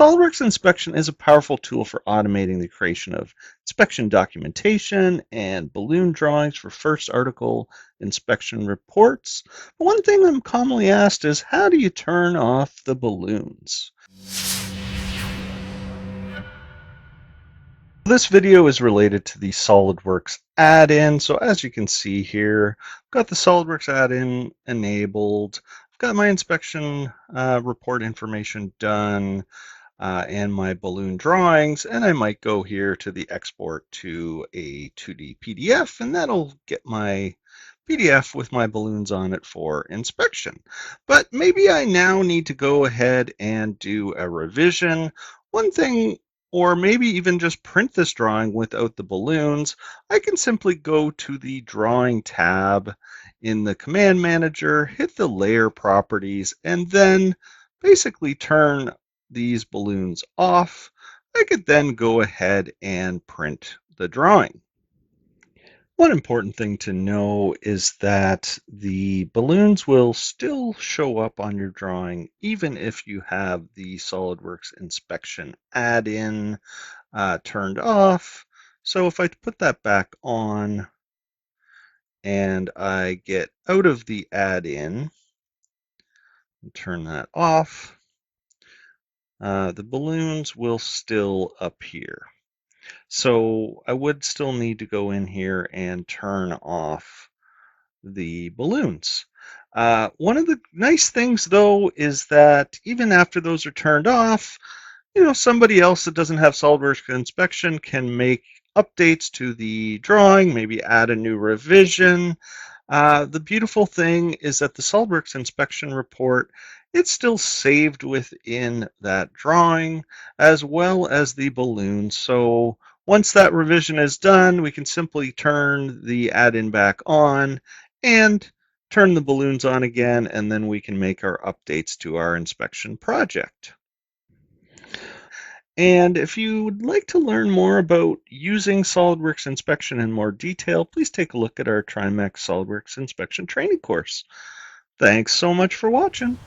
SOLIDWORKS Inspection is a powerful tool for automating the creation of inspection documentation and balloon drawings for first article inspection reports. But one thing I'm commonly asked is, how do you turn off the balloons? This video is related to the SOLIDWORKS add-in. So as you can see here, I've got the SOLIDWORKS add-in enabled. I've got my inspection report information done. And my balloon drawings, and I might go here to the export to a 2D PDF, and that'll get my PDF with my balloons on it for inspection. But maybe I now need to go ahead and do a revision. One thing, or maybe even just print this drawing without the balloons, I can simply go to the Drawing tab in the Command Manager, hit the Layer Properties, and then basically turn these balloons off. I could then go ahead and print the drawing. One important thing to know is that the balloons will still show up on your drawing even if you have the SOLIDWORKS Inspection add-in turned off. So if I put that back on and I get out of the add-in and turn that off, the balloons will still appear. So I would still need to go in here and turn off the balloons. One of the nice things though is that even after those are turned off, somebody else that doesn't have SOLIDWORKS Inspection can make updates to the drawing, maybe add a new revision. The beautiful thing is that the SOLIDWORKS Inspection report, it's still saved within that drawing as well as the balloon. So once that revision is done, we can simply turn the add-in back on and turn the balloons on again, and then we can make our updates to our inspection project. And if you would like to learn more about using SOLIDWORKS Inspection in more detail, please take a look at our TriMech SOLIDWORKS Inspection training course. Thanks so much for watching.